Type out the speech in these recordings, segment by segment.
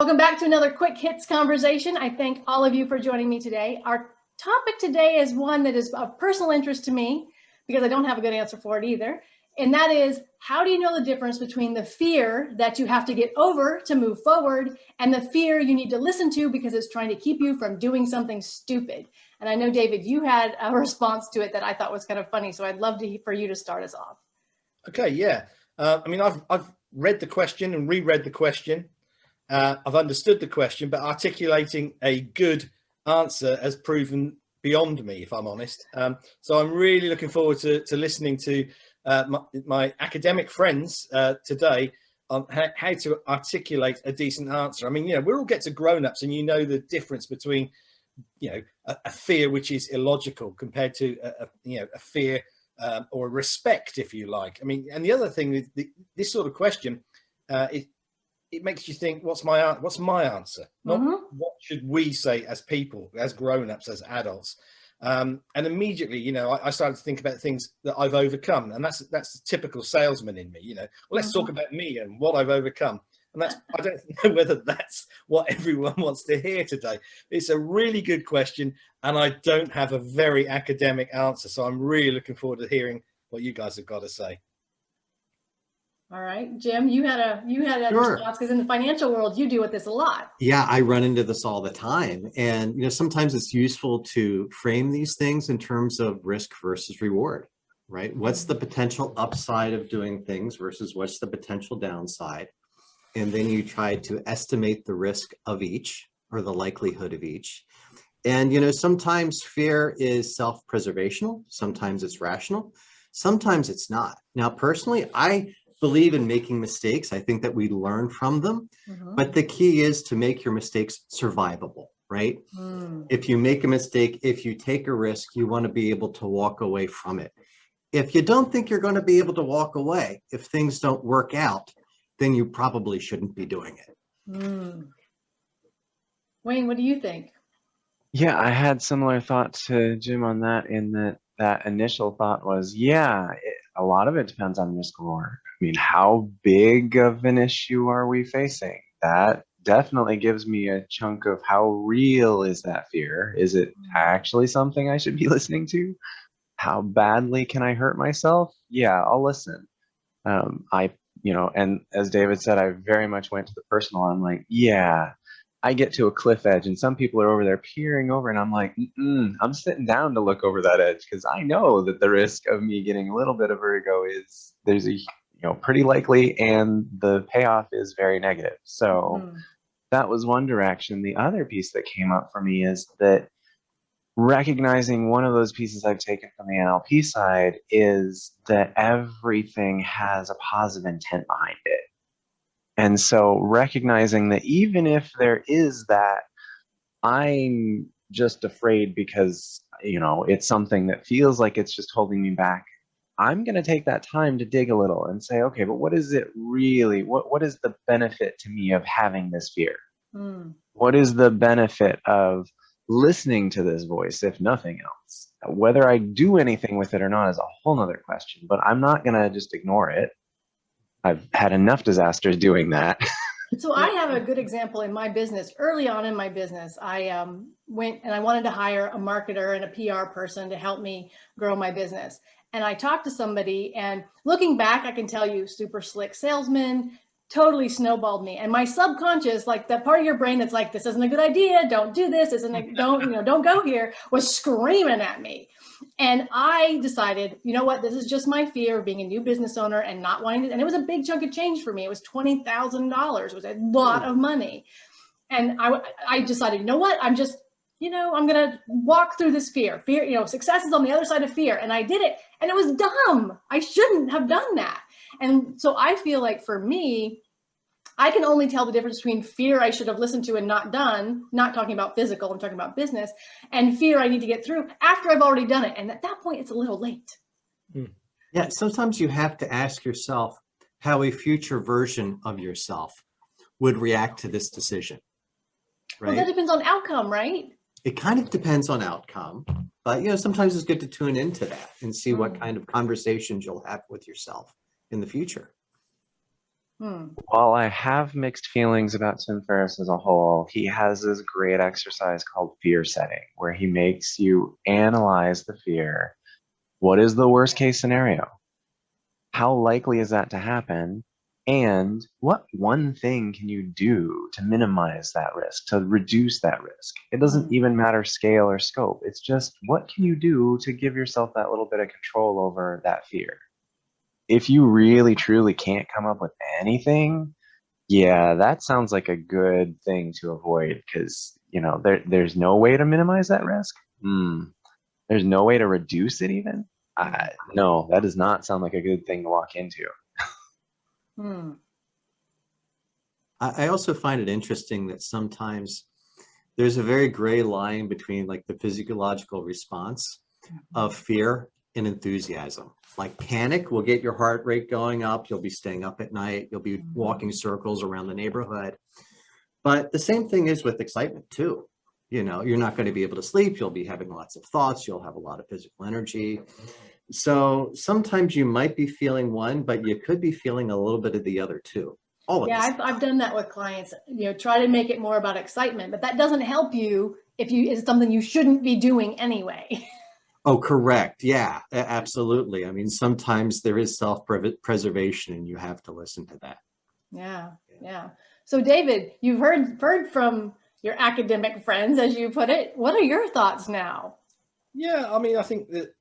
Welcome back to another Quick Hits conversation. I thank all of you for joining me today. Our topic today is one that is of personal interest to me because I don't have a good answer for it either. And that is, how do you know the difference between the fear that you have to get over to move forward and the fear you need to listen to because it's trying to keep you from doing something stupid? And I know, David, you had a response to it that I thought was kind of funny. So I'd love for you to start us off. Okay, yeah. I've read the question and reread the question. I've understood the question, but articulating a good answer has proven beyond me, if I'm honest. So I'm really looking forward to listening to my academic friends today on how to articulate a decent answer. I mean, we all get to grown-ups and the difference between, a fear which is illogical compared to, a fear or respect, if you like. I mean, and the other thing is this sort of question, it makes you think, what's my answer? Not what should we say as people, as grown-ups, as adults. And immediately, I started to think about things that I've overcome. And that's the typical salesman in me, well, let's talk about me and what I've overcome. And I don't know whether that's what everyone wants to hear today. It's a really good question, and I don't have a very academic answer. So I'm really looking forward to hearing what you guys have got to say. All right, Jim, you had a Sure. response because in the financial world, you deal with this a lot. Yeah, I run into this all the time. And, sometimes it's useful to frame these things in terms of risk versus reward, right? What's the potential upside of doing things versus what's the potential downside? And then you try to estimate the risk of each or the likelihood of each. And, sometimes fear is self-preservational. Sometimes it's rational. Sometimes it's not. Now, personally, I believe in making mistakes. I think that we learn from them, but the key is to make your mistakes survivable, right? If you make a mistake, if you take a risk, you want to be able to walk away from it. If you don't think you're going to be able to walk away, if things don't work out, then you probably shouldn't be doing it. Wayne, what do you think? Yeah, I had similar thoughts to Jim on that, in that initial thought was, a lot of it depends on risk reward. I mean, how big of an issue are we facing? That definitely gives me a chunk of how real is that fear? Is it actually something I should be listening to? How badly can I hurt myself? Yeah, I'll listen. And as David said, I very much went to the personal. I'm like, I get to a cliff edge and some people are over there peering over and I'm like, I'm sitting down to look over that edge because I know that the risk of me getting a little bit of vertigo is pretty likely, and the payoff is very negative. So that was one direction. The other piece that came up for me is that recognizing one of those pieces I've taken from the NLP side is that everything has a positive intent behind it. And so recognizing that even if there is that, I'm just afraid because, it's something that feels like it's just holding me back, I'm going to take that time to dig a little and say, okay, but what is it really? What is the benefit to me of having this fear? What is the benefit of listening to this voice, if nothing else? Whether I do anything with it or not is a whole nother question, but I'm not going to just ignore it. I've had enough disasters doing that. So I have a good example in my business. Early on in my business, I went and I wanted to hire a marketer and a PR person to help me grow my business. And I talked to somebody, and looking back, I can tell you, super slick salesman, totally snowballed me. And my subconscious, like that part of your brain that's like, this isn't a good idea, don't do this, don't go here, was screaming at me. And I decided, you know what, this is just my fear of being a new business owner and not wanting to, and it was a big chunk of change for me. It was $20,000. It was a lot of money. And I decided, you know what, I'm going to walk through this fear. Fear, success is on the other side of fear. And I did it. And it was dumb. I shouldn't have done that. And so I feel like for me, I can only tell the difference between fear I should have listened to and not done, not talking about physical, I'm talking about business, and fear I need to get through after I've already done it. And at that point, it's a little late. Yeah, sometimes you have to ask yourself how a future version of yourself would react to this decision. Right? Well, that depends on outcome, right? It kind of depends on outcome, but sometimes it's good to tune into that and see what kind of conversations you'll have with yourself in the future. While I have mixed feelings about Tim Ferriss as a whole, he has this great exercise called fear setting, where he makes you analyze the fear. What is the worst case scenario? How likely is that to happen? And what one thing can you do to minimize that risk, to reduce that risk? It doesn't even matter scale or scope. It's just what can you do to give yourself that little bit of control over that fear? If you really truly can't come up with anything, yeah, that sounds like a good thing to avoid because, there's no way to minimize that risk. There's no way to reduce it even. No, that does not sound like a good thing to walk into. I also find it interesting that sometimes there's a very gray line between like the physiological response of fear and enthusiasm. Like panic will get your heart rate going up. You'll be staying up at night. You'll be walking circles around the neighborhood. But the same thing is with excitement too. You're not going to be able to sleep. You'll be having lots of thoughts. You'll have a lot of physical energy. So sometimes you might be feeling one, but you could be feeling a little bit of the other too. Yeah, I've done that with clients, try to make it more about excitement, but that doesn't help you if it's something you shouldn't be doing anyway. Oh, correct. Yeah, absolutely. I mean, sometimes there is self-preservation and you have to listen to that. Yeah. So David, you've heard from your academic friends, as you put it. What are your thoughts now? Yeah, I mean, I think that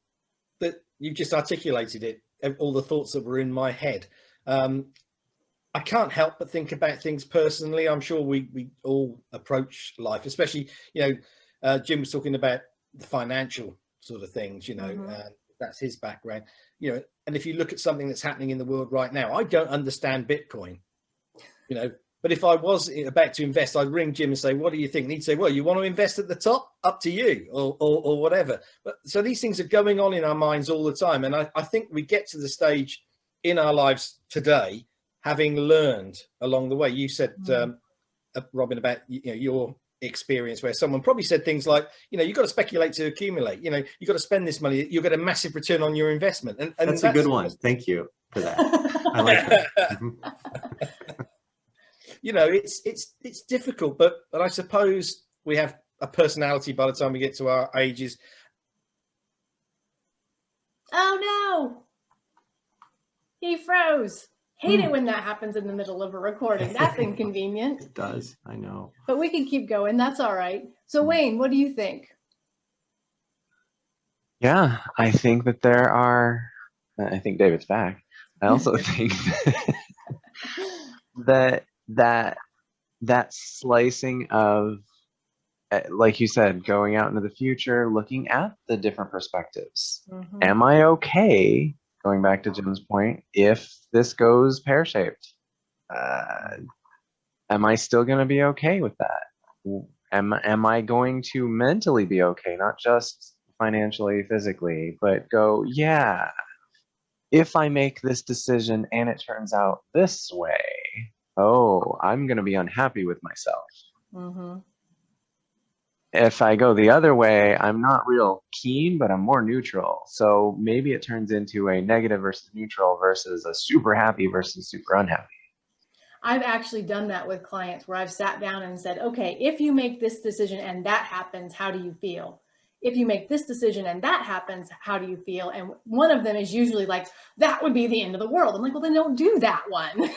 you've just articulated it, all the thoughts that were in my head. I can't help but think about things personally. I'm sure we all approach life, especially, Jim was talking about the financial sort of things, that's his background, and if you look at something that's happening in the world right now, I don't understand Bitcoin, but if I was about to invest, I'd ring Jim and say, what do you think? And he'd say, well, you want to invest at the top? Up to you, or whatever. But so these things are going on in our minds all the time. And I think we get to the stage in our lives today, having learned along the way. You said, Robyn, about your experience where someone probably said things like, you've got to speculate to accumulate, you've got to spend this money, you'll get a massive return on your investment. And that's a good one. Thank you for that. I like that. It's difficult, but I suppose we have a personality by the time we get to our ages. Oh no, he froze. Hate it when that happens in the middle of a recording. That's inconvenient. It does, I know. But we can keep going. That's all right. So Wayne, what do you think? Yeah, I think that I think David's back. I also think that slicing of, like you said, going out into the future, looking at the different perspectives. Am I okay, going back to Jim's point, if this goes pear-shaped? Am I still going to be okay with that? Am I going to mentally be okay, not just financially, physically, but go, yeah, if I make this decision and it turns out this way, I'm going to be unhappy with myself. If I go the other way, I'm not real keen, but I'm more neutral. So maybe it turns into a negative versus neutral versus a super happy versus super unhappy. I've actually done that with clients where I've sat down and said, okay, if you make this decision and that happens, how do you feel? If you make this decision and that happens, how do you feel? And one of them is usually like, that would be the end of the world. I'm like, well, then don't do that one.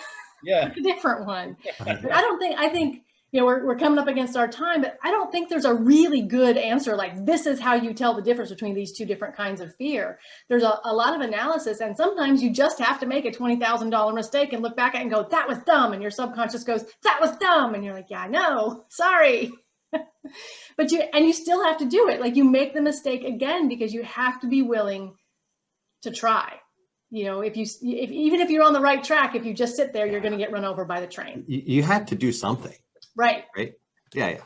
Yeah. Pick a different one. But I think, we're coming up against our time, but I don't think there's a really good answer. Like, this is how you tell the difference between these two different kinds of fear. There's a lot of analysis, and sometimes you just have to make a $20,000 mistake and look back at it and go, that was dumb. And your subconscious goes, that was dumb. And you're like, yeah, I know, sorry. But you still have to do it. Like, you make the mistake again, because you have to be willing to try. Even if you're on the right track, if you just sit there, you're going to get run over by the train. You had to do something. Right. Yeah.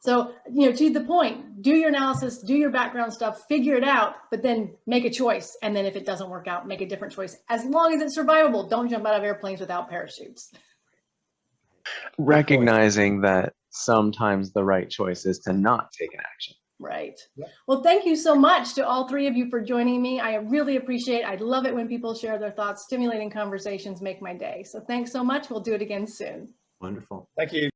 So, to the point, do your analysis, do your background stuff, figure it out, but then make a choice. And then if it doesn't work out, make a different choice. As long as it's survivable, don't jump out of airplanes without parachutes. Recognizing that sometimes the right choice is to not take an action. Right. Yeah. Well, thank you so much to all three of you for joining me. I really appreciate it. I love it when people share their thoughts. Stimulating conversations make my day. So thanks so much. We'll do it again soon. Wonderful. Thank you.